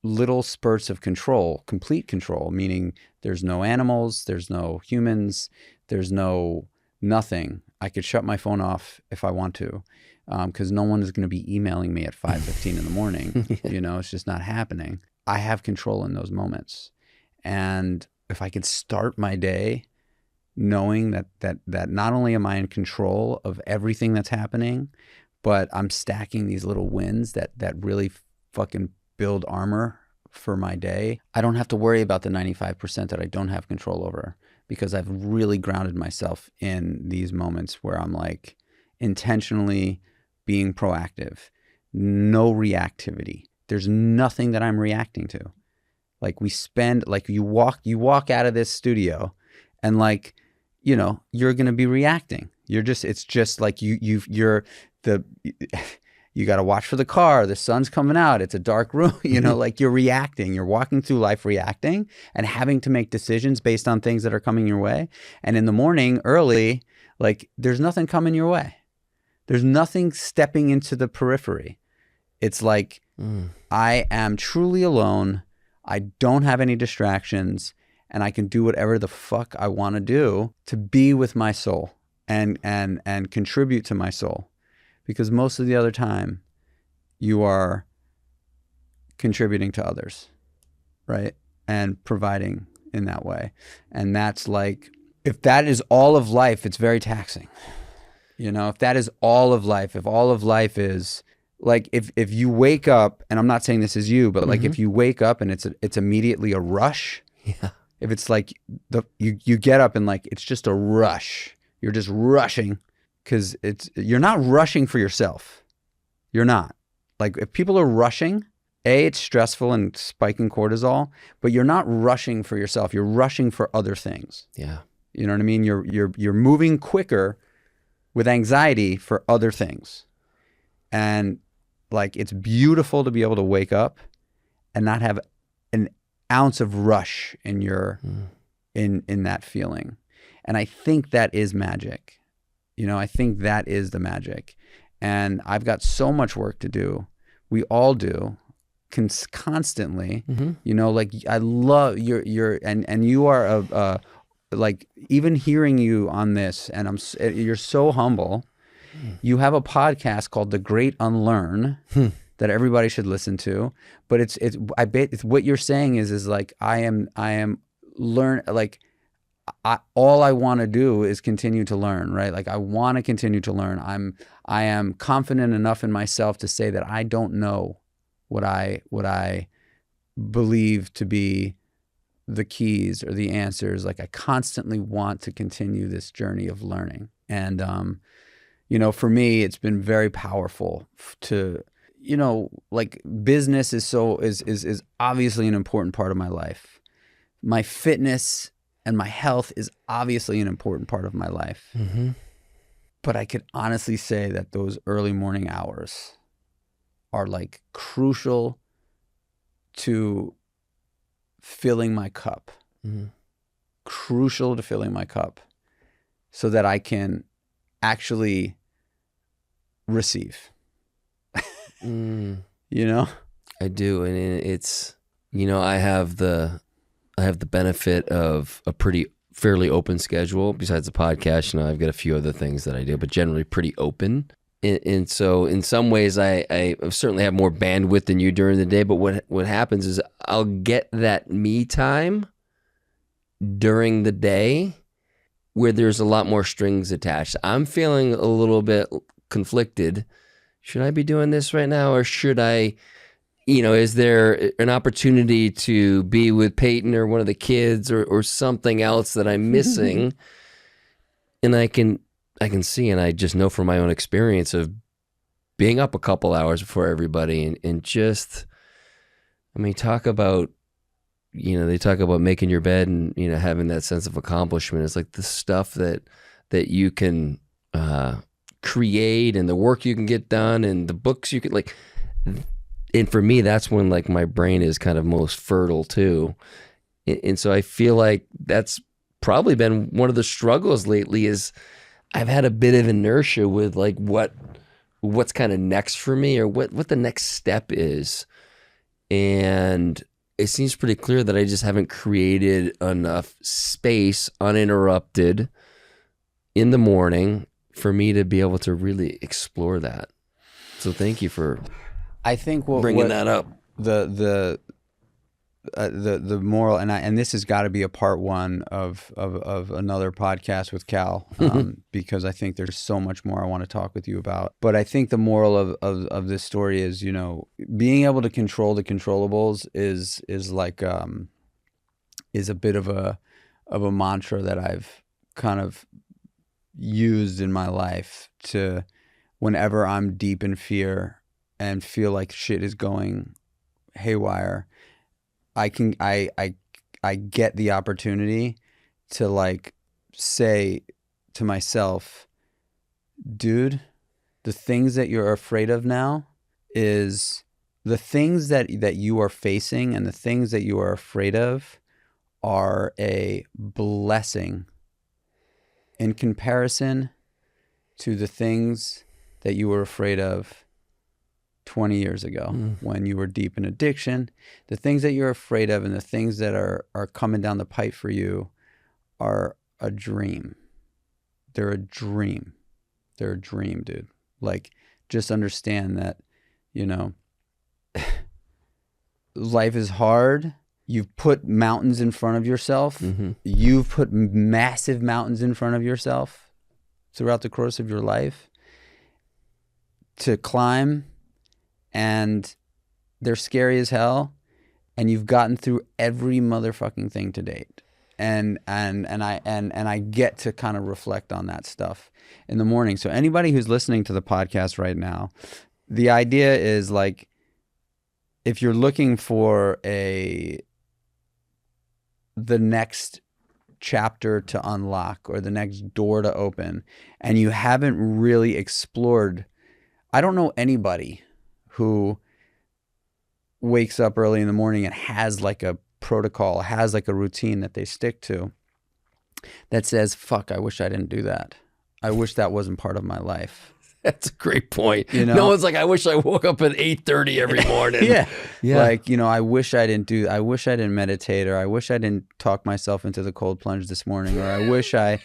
little spurts of control, complete control, meaning there's no animals, there's no humans, there's no nothing. I could shut my phone off if I want to, because no one is going to be emailing me at 5:15 in the morning. It's just not happening. I have control in those moments. And if I could start my day knowing that not only am I in control of everything that's happening, but I'm stacking these little wins that really fucking build armor for my day, I don't have to worry about the 95% that I don't have control over, because I've really grounded myself in these moments where I'm like intentionally being proactive, no reactivity. There's nothing that I'm reacting to. Like you walk out of this studio and you're going to be reacting. It's just like you got to watch for the car. The sun's coming out. It's a dark room. Like you're reacting. You're walking through life reacting and having to make decisions based on things that are coming your way. And in the morning, early, like there's nothing coming your way. There's nothing stepping into the periphery. It's like I am truly alone. I don't have any distractions, and I can do whatever the fuck I want to do to be with my soul and contribute to my soul. Because most of the other time, you are contributing to others, right? And providing in that way. And that's like, if that is all of life, it's very taxing. If that is all of life, if all of life is like, if you wake up, and I'm not saying this is you, but like if you wake up and it's immediately a rush. Yeah. If it's like you get up and like it's just a rush, you're just rushing. Because you're not rushing for yourself. You're not. Like if people are rushing, it's stressful and spiking cortisol, but you're not rushing for yourself. You're rushing for other things. Yeah. You know what I mean? You're moving quicker with anxiety for other things. And like it's beautiful to be able to wake up and not have an ounce of rush in your in that feeling. And I think that is magic. I think that is the magic. And I've got so much work to do. We all do constantly. Like I love your and you are like even hearing you on this, and you're so humble. You have a podcast called The Great Unlearn that everybody should listen to. But it's what you're saying is like I am all I want to do is continue to learn, right? Like I want to continue to learn. I am confident enough in myself to say that I don't know what I believe to be the keys or the answers. Like I constantly want to continue this journey of learning. And, for me, it's been very powerful to, like business is obviously an important part of my life. My fitness and my health is obviously an important part of my life. But I could honestly say that those early morning hours are like crucial to filling my cup. Crucial to filling my cup so that I can actually receive. I do. And it's, I have the benefit of a fairly open schedule. Besides the podcast, I've got a few other things that I do, but generally pretty open. And so in some ways I certainly have more bandwidth than you during the day, but what happens is I'll get that me time during the day where there's a lot more strings attached. I'm feeling a little bit conflicted. Should I be doing this right now, or should I, is there an opportunity to be with Peyton or one of the kids or something else that I'm missing? And I can see, and I just know from my own experience of being up a couple hours before everybody and just, I mean, talk about, they talk about making your bed and, having that sense of accomplishment. It's like the stuff that you can create and the work you can get done and the books you can like. And for me, that's when like my brain is kind of most fertile too. And so I feel like that's probably been one of the struggles lately is I've had a bit of inertia with like what's kind of next for me or what the next step is. And it seems pretty clear that I just haven't created enough space uninterrupted in the morning for me to be able to really explore that. So thank you for bringing that up. The moral, and this has got to be a part one of another podcast with Cal, because I think there's so much more I want to talk with you about. But I think the moral of this story is, being able to control the controllables is like is a bit of a mantra that I've kind of used in my life to whenever I'm deep in fear and feel like shit is going haywire. I get the opportunity to like say to myself, dude, the things that you're afraid of now is the things that you are facing, and the things that you are afraid of are a blessing in comparison to the things that you were afraid of 20 years ago when you were deep in addiction. The things that you're afraid of and the things that are coming down the pipe for you are a dream. They're a dream. They're a dream, dude. Like, just understand that, life is hard. You've put mountains in front of yourself. You've put massive mountains in front of yourself throughout the course of your life to climb. And they're scary as hell, and you've gotten through every motherfucking thing to date. And I get to kind of reflect on that stuff in the morning. So anybody who's listening to the podcast right now, the idea is like, if you're looking for the next chapter to unlock or the next door to open, and you haven't really explored, I don't know anybody who wakes up early in the morning and has like a protocol, has like a routine that they stick to that says, fuck, I wish I didn't do that. I wish that wasn't part of my life. That's a great point. No one's like, I wish I woke up at 8:30 every morning. Yeah. Like, I wish I didn't meditate, or I wish I didn't talk myself into the cold plunge this morning, or I wish I,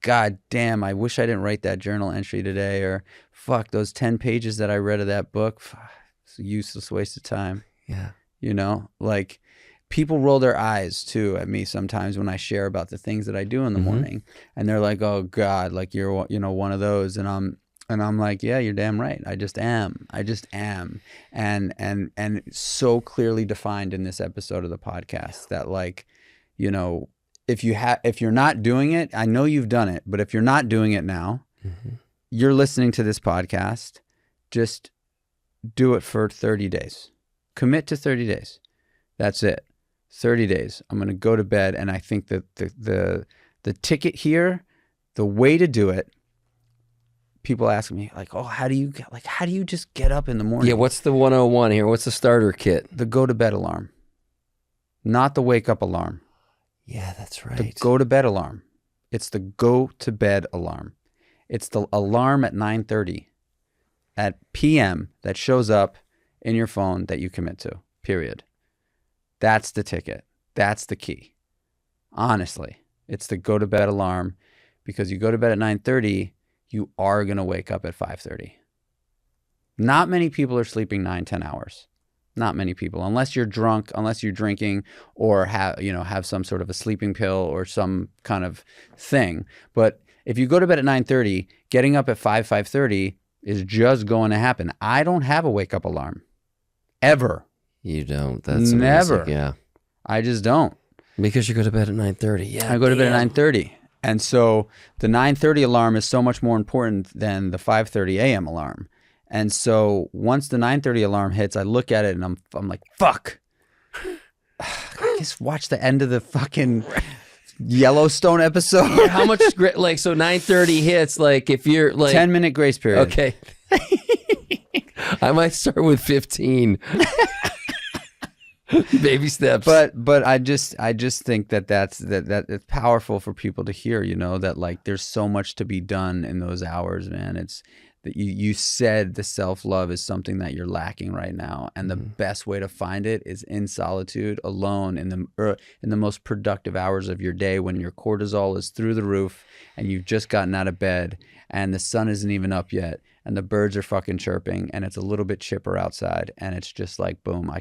God damn, I wish I didn't write that journal entry today, or fuck, those 10 pages that I read of that book, it's a useless waste of time. Yeah. Like, people roll their eyes too at me sometimes when I share about the things that I do in the morning, and they're like, oh God, like you're, one of those. And I'm like, yeah, you're damn right. I just am. And so clearly defined in this episode of the podcast that, like, if you're not doing it, I know you've done it, but if you're not doing it now, you're listening to this podcast, just do it for 30 days. Commit to 30 days. That's it. 30 days. I'm going to go to bed. And I think that the ticket here, the way to do it, people ask me like, oh, how do you just get up in the morning? Yeah. What's the 101 here? What's the starter kit? The go to bed alarm, not the wake up alarm. Yeah, that's right. The go to bed alarm. It's the go to bed alarm. It's the alarm at 9:30 at PM that shows up in your phone that you commit to, period. That's the ticket. That's the key. Honestly, it's the go to bed alarm, because you go to bed at 9:30, you are going to wake up at 5:30. Not many people are sleeping 9-10 hours. Not many people, unless you're drunk, unless you're drinking, or have some sort of a sleeping pill or some kind of thing. But if you go to bed at 9:30, getting up at 5:30 is just going to happen. I don't have a wake up alarm. Ever. You don't. That's never. Amazing. Yeah. I just don't. Because you go to bed at 9:30. Yeah. I go to bed at 9:30. And so the 9:30 alarm is so much more important than the 5:30 a.m. alarm. And so once the 9:30 alarm hits, I look at it and I'm like, fuck. I just watch the end of the fucking Yellowstone episode. Yeah, how much like so 9:30 hits, like if you're like 10-minute grace period. Okay. I might start with 15. Baby steps. But I just think that it's powerful for people to hear, you know, that like there's so much to be done in those hours, man. It's that you said the self-love is something that you're lacking right now, and the best way to find it is in solitude, alone, in the most productive hours of your day, when your cortisol is through the roof and you've just gotten out of bed and the sun isn't even up yet and the birds are fucking chirping and it's a little bit chipper outside, and it's just like, boom, I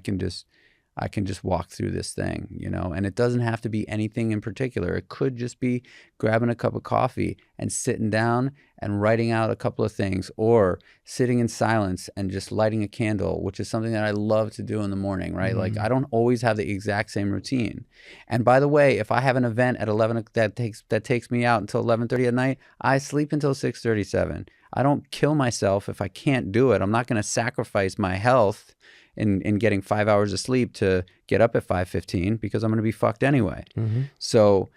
can just walk through this thing, you know. And it doesn't have to be anything in particular. It could just be grabbing a cup of coffee and sitting down and writing out a couple of things, or sitting in silence and just lighting a candle, which is something that I love to do in the morning, right? Like I don't always have the exact same routine. And by the way, if I have an event at 11 that takes me out until 11:30 at night, I sleep until 6:37. I don't kill myself if I can't do it. I'm not going to sacrifice my health in getting 5 hours of sleep to get up at 5:15, because I'm going to be fucked anyway. So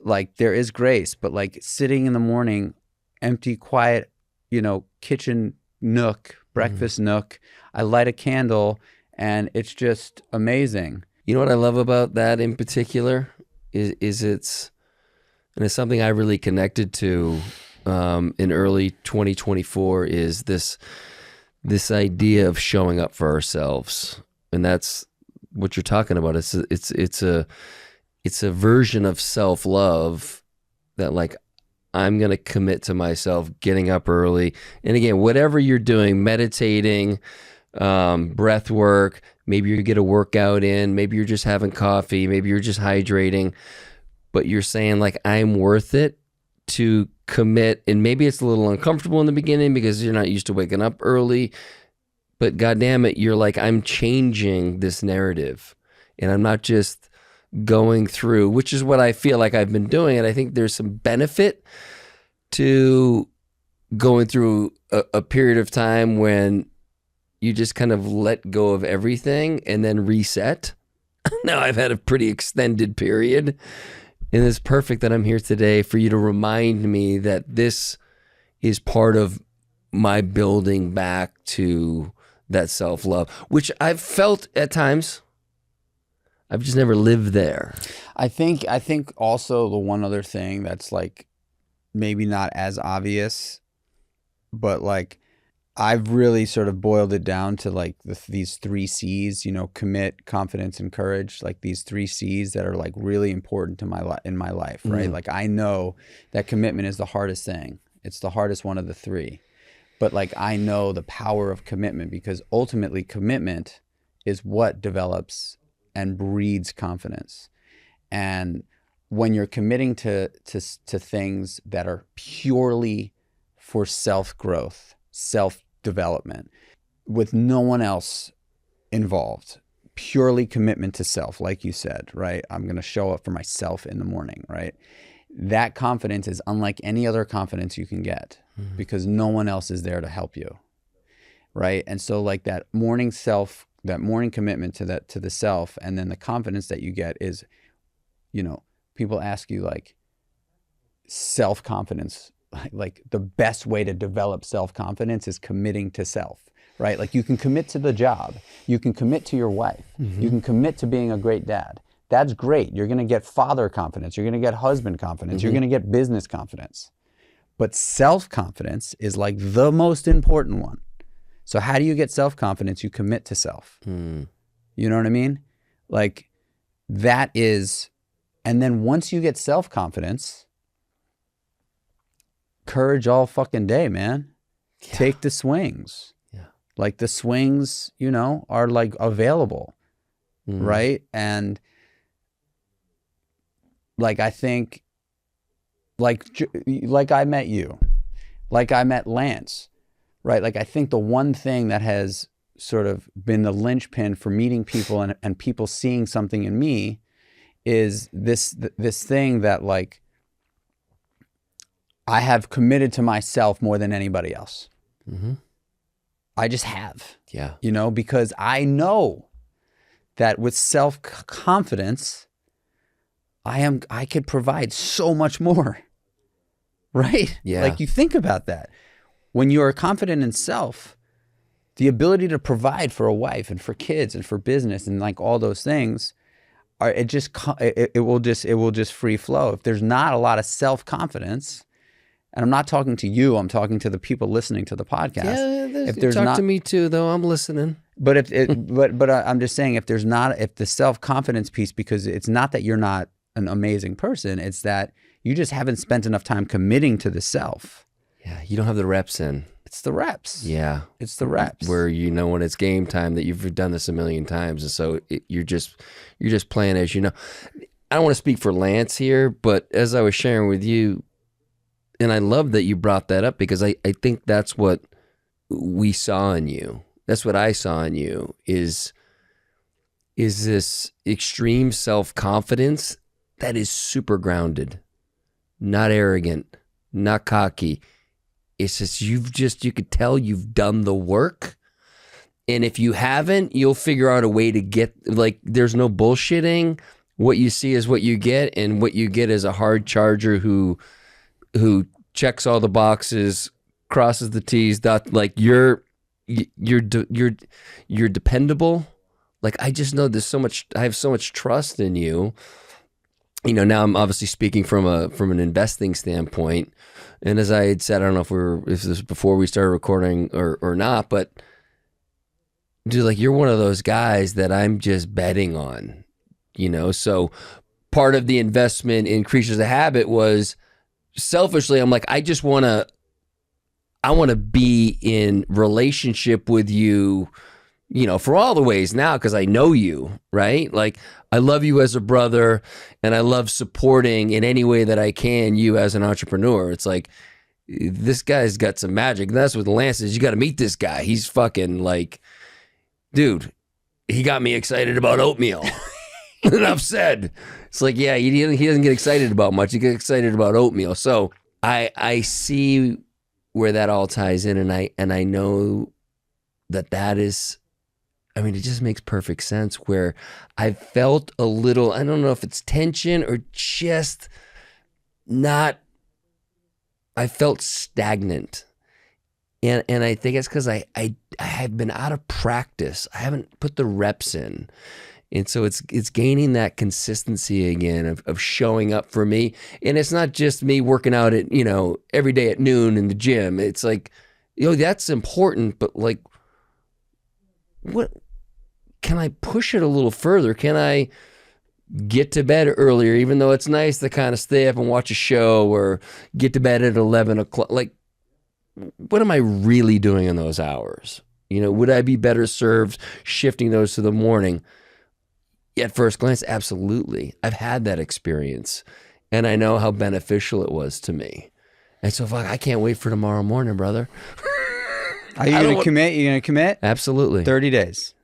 like there is grace, but like sitting in the morning, empty, quiet, you know, kitchen nook, breakfast nook, I light a candle and it's just amazing. You know what I love about that in particular is it's something I really connected to in early 2024, is this idea of showing up for ourselves. And that's what you're talking about. It's a version of self-love that, like, I'm going to commit to myself getting up early. And again, whatever you're doing, meditating, breath work, maybe you get a workout in, maybe you're just having coffee, maybe you're just hydrating, but you're saying, like, I'm worth it to commit. And maybe it's a little uncomfortable in the beginning because you're not used to waking up early, but goddamn it, you're like, I'm changing this narrative, and I'm not just going through, which is what I feel like I've been doing. And I think there's some benefit to going through a period of time when you just kind of let go of everything and then reset. Now I've had a pretty extended period, and it's perfect that I'm here today for you to remind me that this is part of my building back to that self-love, which I've felt at times. I've just never lived there. I think also the one other thing that's like maybe not as obvious, but like I've really sort of boiled it down to like these 3 C's, you know, commit, confidence, and courage, like these 3 C's that are like really important to in my life, right? Like I know that commitment is the hardest thing. It's the hardest one of the 3. But like I know the power of commitment, because ultimately commitment is what develops and breeds confidence. And when you're committing to things that are purely for self-growth, self-development, with no one else involved, purely commitment to self, like you said, right? I'm going to show up for myself in the morning, right? That confidence is unlike any other confidence you can get, because no one else is there to help you, right? And so like that morning commitment to the self, and then the confidence that you get is, you know, people ask you like self-confidence, like the best way to develop self-confidence is committing to self, right? Like you can commit to the job, you can commit to your wife, you can commit to being a great dad. That's great. You're going to get father confidence, you're going to get husband confidence, you're going to get business confidence. But self-confidence is like the most important one. So how do you get self-confidence? You commit to self. You know what I mean? Like that is, and then once you get self-confidence, courage all fucking day, man. Yeah. Take the swings. Yeah. Like the swings, you know, are like available, right? And like I think, like I met you, like I met Lance, right? Like I think the one thing that has sort of been the linchpin for meeting people and people seeing something in me is this thing that like I have committed to myself more than anybody else. I just have. Yeah. You know, because I know that with self-confidence, I could provide so much more. Right? Yeah. Like you think about that. When you are confident in self, the ability to provide for a wife and for kids and for business and like all those things, it will just free flow. If there's not a lot of self-confidence, and I'm not talking to you, I'm talking to the people listening to the podcast. Yeah, if there's talk to me too, though. I'm listening. But I'm just saying, if the self-confidence piece, because it's not that you're not an amazing person, it's that you just haven't spent enough time committing to the self. Yeah, you don't have the reps in. It's the reps. Yeah. It's the reps. Where you know when it's game time that you've done this a million times, and so you're just playing as you know. I don't want to speak for Lance here, but as I was sharing with you, and I love that you brought that up, because I think that's what we saw in you. That's what I saw in you is this extreme self-confidence that is super grounded, not arrogant, not cocky. It's just you could tell you've done the work. And if you haven't, you'll figure out a way to get, like, there's no bullshitting. What you see is what you get, and what you get is a hard charger who checks all the boxes, crosses the T's, like you're dependable. Like, I just know I have so much trust in you. You know, now I'm obviously speaking from an investing standpoint. And as I had said, I don't know if this was before we started recording or not, but dude, like, you're one of those guys that I'm just betting on, you know? So part of the investment in Creatures of Habit was, selfishly, I'm like, I want to be in relationship with you, you know, for all the ways now, because I know you, right? Like, I love you as a brother, and I love supporting in any way that I can you as an entrepreneur. It's like, this guy's got some magic. And that's what Lance is. You got to meet this guy. He's fucking like, dude, he got me excited about oatmeal. Enough said. It's like, yeah, he doesn't get excited about much. He gets excited about oatmeal. So I see where that all ties in, and I know that is, I mean, it just makes perfect sense, where I felt a little, I don't know if it's tension or just not, I felt stagnant. And I think it's because I have been out of practice. I haven't put the reps in. And so it's gaining that consistency again of showing up for me. And it's not just me working out at, you know, every day at noon in the gym. It's like, you know, that's important, but like, what can I push it a little further? Can I get to bed earlier, even though it's nice to kind of stay up and watch a show, or get to bed at 11 o'clock? Like, what am I really doing in those hours? You know, would I be better served shifting those to the morning? At first glance, absolutely. I've had that experience, and I know how beneficial it was to me. And so, fuck, I can't wait for tomorrow morning, brother. Are you going to commit? You going to commit? Absolutely. 30 days.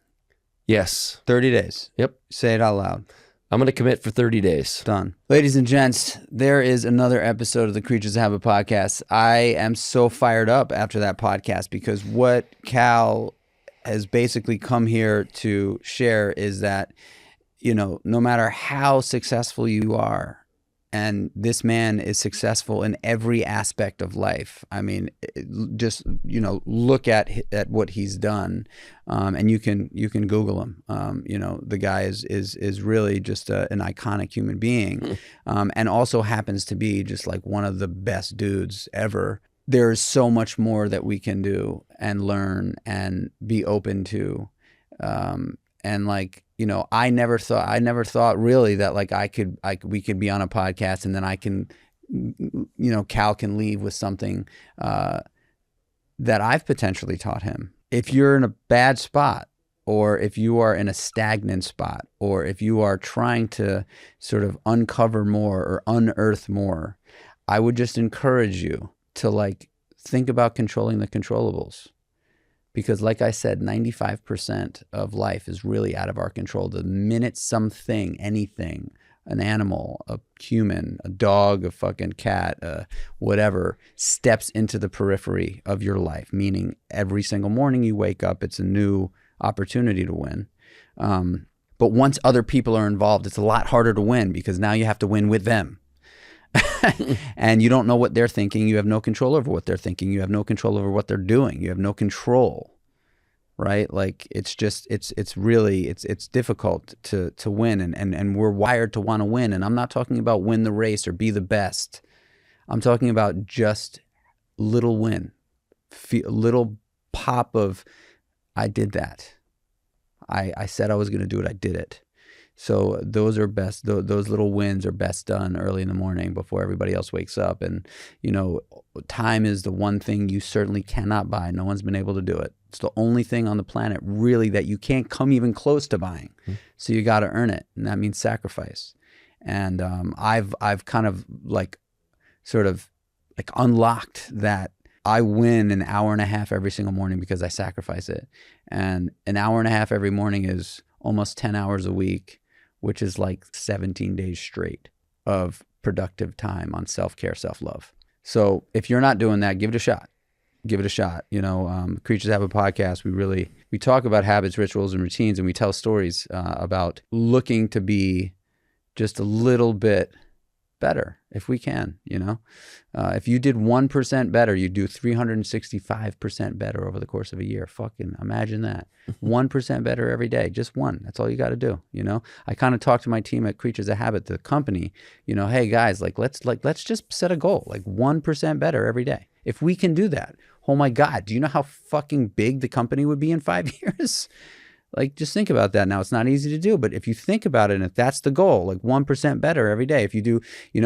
Yes. 30 days. Yep. Say it out loud. I'm going to commit for 30 days. Done. Ladies and gents, there is another episode of the Creatures of Habit Podcast. I am so fired up after that podcast, because what Cal has basically come here to share is that, you know, no matter how successful you are, and this man is successful in every aspect of life. I mean, just, you know, look at what he's done, and you can Google him. You know, the guy is really just an iconic human being, and also happens to be just like one of the best dudes ever. There's so much more that we can do and learn and be open to, and like, you know, I never thought really that like we could be on a podcast, and then I can, you know, Cal can leave with something that I've potentially taught him. If you're in a bad spot, or if you are in a stagnant spot, or if you are trying to sort of uncover more or unearth more, I would just encourage you to like think about controlling the controllables. Because like I said, 95% of life is really out of our control. The minute anything an animal, a human, a dog, a fucking cat, whatever, steps into the periphery of your life, meaning every single morning you wake up, it's a new opportunity to win. But once other people are involved, it's a lot harder to win because now you have to win with them. And you don't know what they're thinking. You have no control over what they're thinking. You have no control over what they're doing. You have no control, right? Like it's difficult to win, and we're wired to want to win. And I'm not talking about win the race or be the best. I'm talking about just little win, little pop of, I did that. I said I was going to do it. I did it. So those are best. Those little wins are best done early in the morning before everybody else wakes up. And, time is the one thing you certainly cannot buy. No one's been able to do it. It's the only thing on the planet really that you can't come even close to buying. Mm-hmm. So you got to earn it. And that means sacrifice. And I've kind of unlocked that. I win an hour and a half every single morning because I sacrifice it. And an hour and a half every morning is almost 10 hours a week, which is like 17 days straight of productive time on self-care, self-love. So if you're not doing that, give it a shot. Give it a shot. Creatures of Habit Podcast, we talk about habits, rituals, and routines, and we tell stories about looking to be just a little bit better if we can. If you did 1% better, you do 365% better over the course of a year. Fucking imagine that. 1% better every day, just one. That's all you got to do. I kind of talk to my team at Creatures of Habit, the company, hey guys, let's just set a goal, 1% better every day. If we can do that, oh my God, do you know how fucking big the company would be in 5 years? Just think about that now. It's not easy to do, but if you think about it, and if that's the goal, 1% better every day. If you do, you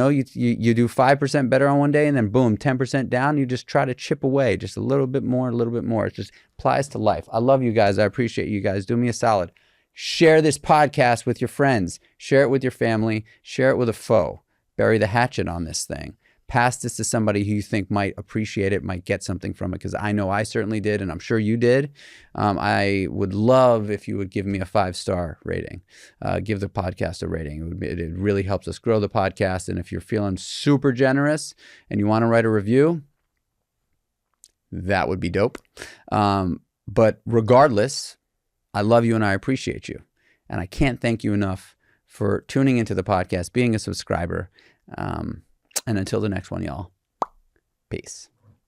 do 5% better on one day and then boom, 10% down, you just try to chip away just a little bit more, a little bit more. It just applies to life. I love you guys. I appreciate you guys. Do me a solid. Share this podcast with your friends. Share it with your family. Share it with a foe. Bury the hatchet on this thing. Pass this to somebody who you think might appreciate it, might get something from it, because I know I certainly did, and I'm sure you did. I would love if you would give me a 5-star rating. Give the podcast a rating. It really helps us grow the podcast, and if you're feeling super generous and you want to write a review, that would be dope. But regardless, I love you and I appreciate you, and I can't thank you enough for tuning into the podcast, being a subscriber. And until the next one, y'all, peace.